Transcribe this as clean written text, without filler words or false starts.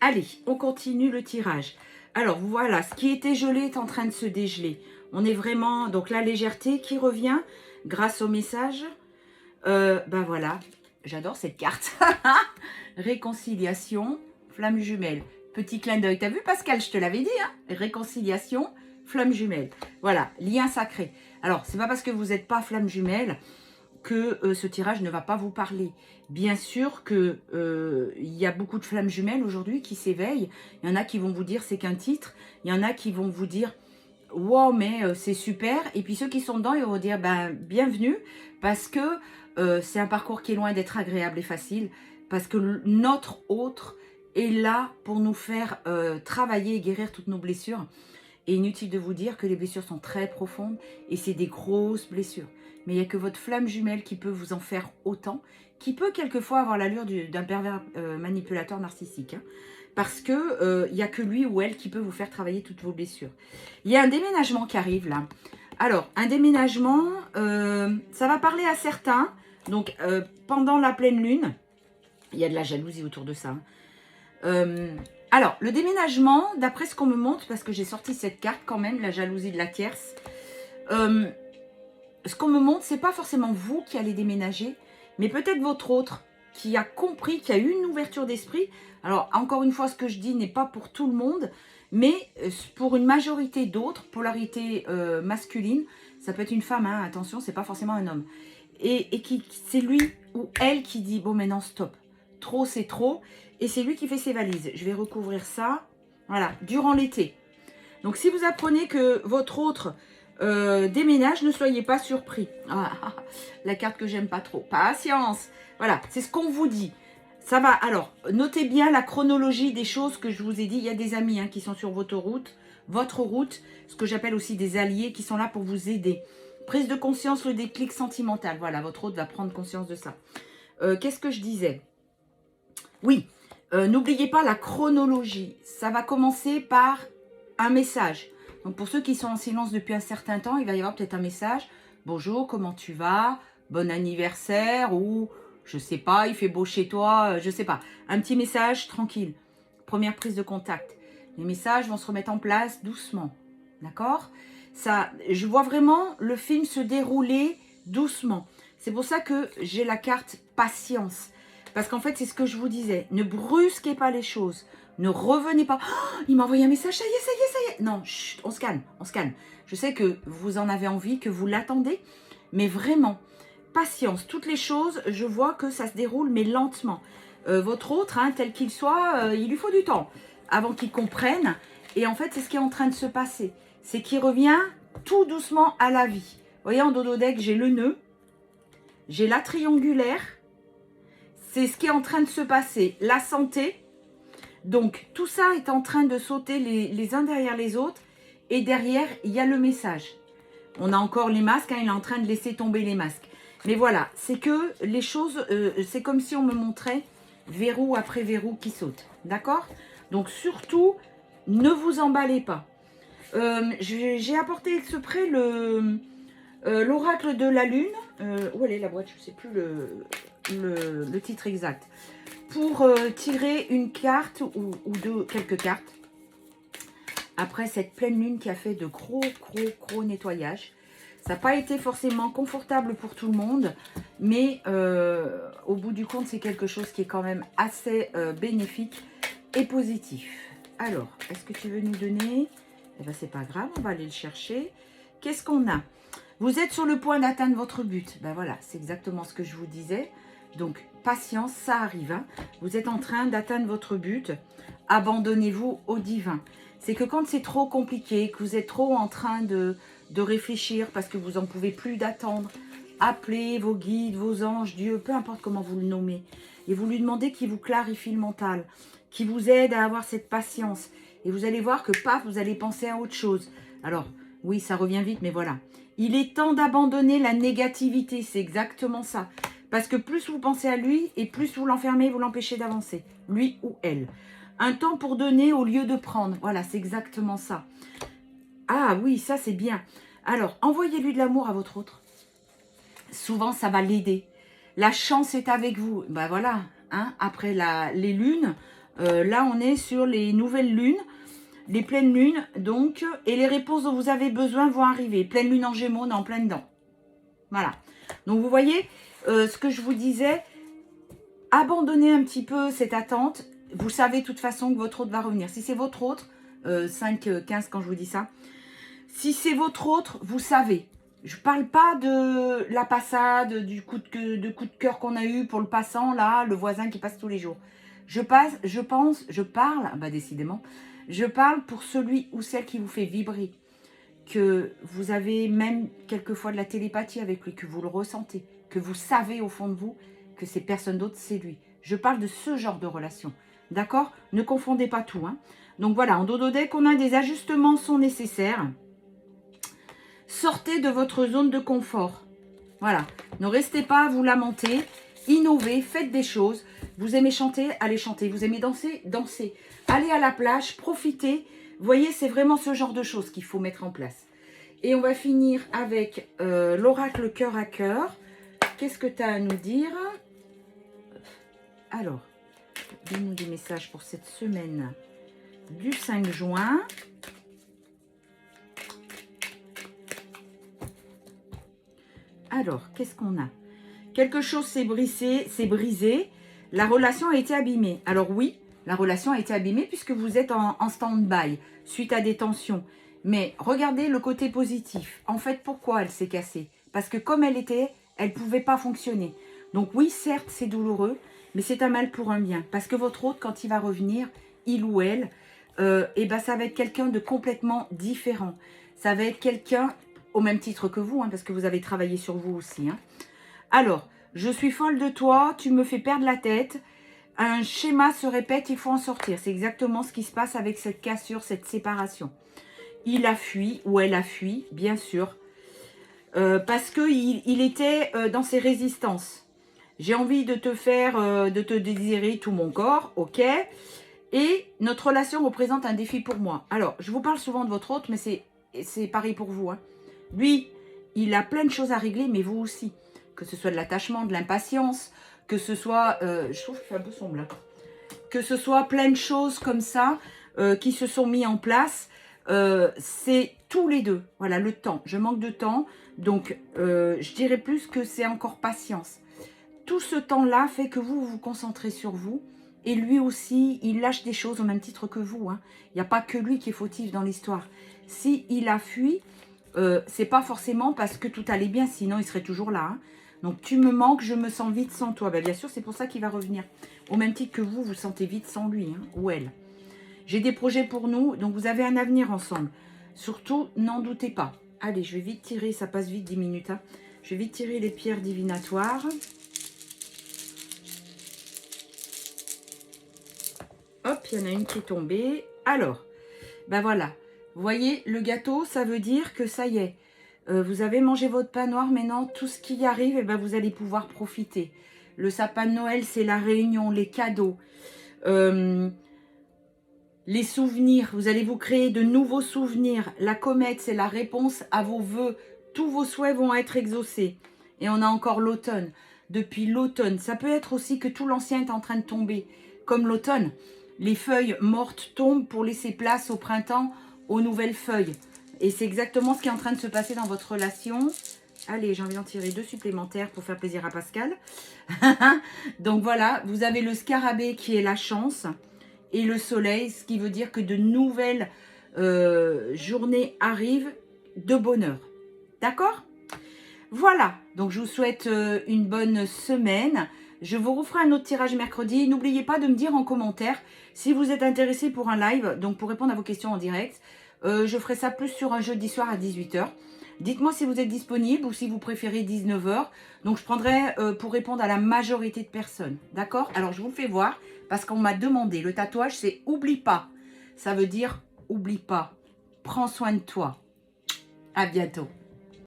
Allez, on continue le tirage. Alors, voilà, ce qui était gelé est en train de se dégeler. On est vraiment... Donc, la légèreté qui revient grâce au message. Ben voilà, j'adore cette carte. Réconciliation, flamme jumelle. Petit clin d'œil. T'as vu, Pascal, je te l'avais dit, hein? Réconciliation, flamme jumelle. Voilà, lien sacré. Alors, c'est pas parce que vous n'êtes pas flamme jumelle que ce tirage ne va pas vous parler. Bien sûr que il y a beaucoup de flammes jumelles aujourd'hui qui s'éveillent. Il y en a qui vont vous dire c'est qu'un titre. Il y en a qui vont vous dire wow, mais c'est super. Et puis ceux qui sont dedans, ils vont dire ben, bienvenue, parce que c'est un parcours qui est loin d'être agréable et facile, parce que notre autre est là pour nous faire travailler et guérir toutes nos blessures. Et inutile de vous dire que les blessures sont très profondes et c'est des grosses blessures. Mais il n'y a que votre flamme jumelle qui peut vous en faire autant, qui peut quelquefois avoir l'allure d'un pervers manipulateur narcissique. Hein, parce que il n'y a que lui ou elle qui peut vous faire travailler toutes vos blessures. Il y a un déménagement qui arrive là. Alors, un déménagement, ça va parler à certains. Donc, pendant la pleine lune, il y a de la jalousie autour de ça. Alors, le déménagement, d'après ce qu'on me montre, parce que j'ai sorti cette carte quand même, la jalousie de la tierce, ce qu'on me montre, c'est pas forcément vous qui allez déménager, mais peut-être votre autre qui a compris qu'il y a eu une ouverture d'esprit. Alors, encore une fois, ce que je dis n'est pas pour tout le monde, mais pour une majorité d'autres, polarité masculine, ça peut être une femme, hein, attention, c'est pas forcément un homme. Et qui c'est lui ou elle qui dit, bon, maintenant, stop. Trop, c'est trop. Et c'est lui qui fait ses valises. Je vais recouvrir ça. Voilà, durant l'été. Donc, si vous apprenez que votre autre déménage, ne soyez pas surpris. Ah, la carte que j'aime pas trop. Patience. Voilà, c'est ce qu'on vous dit. Ça va. Alors, notez bien la chronologie des choses que je vous ai dit. Il y a des amis hein, qui sont sur votre route, ce que j'appelle aussi des alliés qui sont là pour vous aider. Prise de conscience, le déclic sentimental. Voilà, votre autre va prendre conscience de ça. Qu'est-ce que je disais? Oui, n'oubliez pas la chronologie. Ça va commencer par un message. Donc, pour ceux qui sont en silence depuis un certain temps, il va y avoir peut-être un message. Bonjour, comment tu vas? Bon anniversaire ou je sais pas, il fait beau chez toi, je sais pas. Un petit message tranquille. Première prise de contact. Les messages vont se remettre en place doucement. D'accord? Ça, je vois vraiment le film se dérouler doucement. C'est pour ça que j'ai la carte patience. Parce qu'en fait, c'est ce que je vous disais. Ne brusquez pas les choses. Ne revenez pas. Oh, il m'a envoyé un message, ça y est, ça y est, ça y est. Non, chut, on se calme, on se calme. Je sais que vous en avez envie, que vous l'attendez. Mais vraiment, patience. Toutes les choses, je vois que ça se déroule, mais lentement. Votre autre, hein, tel qu'il soit, il lui faut du temps avant qu'il comprenne. Et en fait, c'est ce qui est en train de se passer. C'est qu'il revient tout doucement à la vie. Vous voyez, en dodo deck, j'ai le nœud. J'ai la triangulaire. C'est ce qui est en train de se passer. La santé. Donc, tout ça est en train de sauter les uns derrière les autres. Et derrière, il y a le message. On a encore les masques. Hein, il est en train de laisser tomber les masques. Mais voilà, c'est que les choses... c'est comme si on me montrait verrou après verrou qui saute. D'accord? Donc, surtout, ne vous emballez pas. J'ai apporté exprès l'oracle de la lune. Où elle est la boîte? Je ne sais plus le titre exact. Pour tirer une carte ou deux, quelques cartes. Après cette pleine lune qui a fait de gros nettoyages. Ça n'a pas été forcément confortable pour tout le monde. Mais au bout du compte, c'est quelque chose qui est quand même assez bénéfique et positif. Alors, est-ce que tu veux nous donner? Eh bien, c'est pas grave, on va aller le chercher. Qu'est-ce qu'on a? Vous êtes sur le point d'atteindre votre but. Ben voilà, c'est exactement ce que je vous disais. Donc, patience, ça arrive. Hein. Vous êtes en train d'atteindre votre but. Abandonnez-vous au divin. C'est que quand c'est trop compliqué, que vous êtes trop en train de réfléchir parce que vous n'en pouvez plus d'attendre, appelez vos guides, vos anges, Dieu, peu importe comment vous le nommez. Et vous lui demandez qu'il vous clarifie le mental, qu'il vous aide à avoir cette patience. Et vous allez voir que, paf, vous allez penser à autre chose. Alors, oui, ça revient vite, mais voilà. Il est temps d'abandonner la négativité, c'est exactement ça. Parce que plus vous pensez à lui, et plus vous l'enfermez, vous l'empêchez d'avancer. Lui ou elle. Un temps pour donner au lieu de prendre. Voilà, c'est exactement ça. Ah oui, ça c'est bien. Alors, envoyez-lui de l'amour à votre autre. Souvent, ça va l'aider. La chance est avec vous. Ben voilà, hein, après les lunes, Là, on est sur les nouvelles lunes, les pleines lunes, donc, et les réponses dont vous avez besoin vont arriver. Pleine lune en Gémeaux, on est en plein dedans. Voilà. Donc, vous voyez, ce que je vous disais, abandonnez un petit peu cette attente. Vous savez de toute façon que votre autre va revenir. Si c'est votre autre, 5, 15 quand je vous dis ça, si c'est votre autre, vous savez. Je ne parle pas de la passade, du coup de cœur qu'on a eu pour le passant, là, le voisin qui passe tous les jours. Je parle, bah décidément, je parle pour celui ou celle qui vous fait vibrer, que vous avez même quelquefois de la télépathie avec lui, que vous le ressentez, que vous savez au fond de vous que c'est personne d'autre, c'est lui. Je parle de ce genre de relation, d'accord? Ne confondez pas tout, hein. Donc voilà, en dodo deck, on a des ajustements sont nécessaires. Sortez de votre zone de confort. Voilà. Ne restez pas à vous lamenter. Innovez, faites des choses. Vous aimez chanter, allez chanter. Vous aimez danser, dansez. Allez à la plage, profitez. Vous voyez, c'est vraiment ce genre de choses qu'il faut mettre en place. Et on va finir avec l'oracle cœur à cœur. Qu'est-ce que tu as à nous dire? Alors, donne-nous des messages pour cette semaine du 5 juin. Alors, qu'est-ce qu'on a? Quelque chose s'est brisé, la relation a été abîmée. Alors oui, la relation a été abîmée puisque vous êtes en stand-by suite à des tensions. Mais regardez le côté positif. En fait, pourquoi elle s'est cassée? Parce que comme elle était, elle ne pouvait pas fonctionner. Donc oui, certes, c'est douloureux, mais c'est un mal pour un bien. Parce que votre autre, quand il va revenir, il ou elle, et ben, ça va être quelqu'un de complètement différent. Ça va être quelqu'un au même titre que vous, hein, parce que vous avez travaillé sur vous aussi. Hein. Alors, je suis folle de toi, tu me fais perdre la tête. Un schéma se répète, il faut en sortir. C'est exactement ce qui se passe avec cette cassure, cette séparation. Il a fui, ou elle a fui, bien sûr, parce qu'il était dans ses résistances. J'ai envie de te faire, de te désirer tout mon corps, ok. Et notre relation représente un défi pour moi. Alors, je vous parle souvent de votre autre, mais c'est pareil pour vous. Hein. Lui, il a plein de choses à régler, mais vous aussi. Que ce soit de l'attachement, de l'impatience, que ce soit... je trouve qu'il fait un peu sombre là. Que ce soit plein de choses comme ça qui se sont mis en place. C'est tous les deux. Voilà, le temps. Je manque de temps. Donc, je dirais plus que c'est encore patience. Tout ce temps-là fait que vous vous concentrez sur vous. Et lui aussi, il lâche des choses au même titre que vous. Hein. Il n'y a pas que lui qui est fautif dans l'histoire. Si il a fui, c'est pas forcément parce que tout allait bien, sinon il serait toujours là. Hein. Donc, tu me manques, je me sens vide sans toi. Ben, bien sûr, c'est pour ça qu'il va revenir. Au même titre que vous, vous sentez vide sans lui, hein, ou elle. J'ai des projets pour nous, donc vous avez un avenir ensemble. Surtout, n'en doutez pas. Allez, je vais vite tirer, ça passe vite 10 minutes. Hein. Je vais vite tirer les pierres divinatoires. Hop, il y en a une qui est tombée. Alors, ben voilà. Vous voyez, le gâteau, ça veut dire que ça y est. Vous avez mangé votre pain noir, maintenant, tout ce qui arrive, eh ben, vous allez pouvoir profiter. Le sapin de Noël, c'est la réunion, les cadeaux, les souvenirs. Vous allez vous créer de nouveaux souvenirs. La comète, c'est la réponse à vos vœux. Tous vos souhaits vont être exaucés. Et on a encore l'automne. Depuis l'automne, ça peut être aussi que tout l'ancien est en train de tomber. Comme l'automne, les feuilles mortes tombent pour laisser place au printemps, aux nouvelles feuilles. Et c'est exactement ce qui est en train de se passer dans votre relation. Allez, j'ai envie d'en tirer 2 supplémentaires pour faire plaisir à Pascal. Donc voilà, vous avez le scarabée qui est la chance et le soleil, ce qui veut dire que de nouvelles journées arrivent de bonheur. D'accord? Voilà, donc je vous souhaite une bonne semaine. Je vous referai un autre tirage mercredi. N'oubliez pas de me dire en commentaire si vous êtes intéressé pour un live, donc pour répondre à vos questions en direct. Je ferai ça plus sur un jeudi soir à 18 h. Dites-moi si vous êtes disponible ou si vous préférez 19 h. Donc, je prendrai pour répondre à la majorité de personnes. D'accord? Alors, je vous le fais voir parce qu'on m'a demandé. Le tatouage, c'est « Oublie pas ». Ça veut dire « Oublie pas ». Prends soin de toi. À bientôt.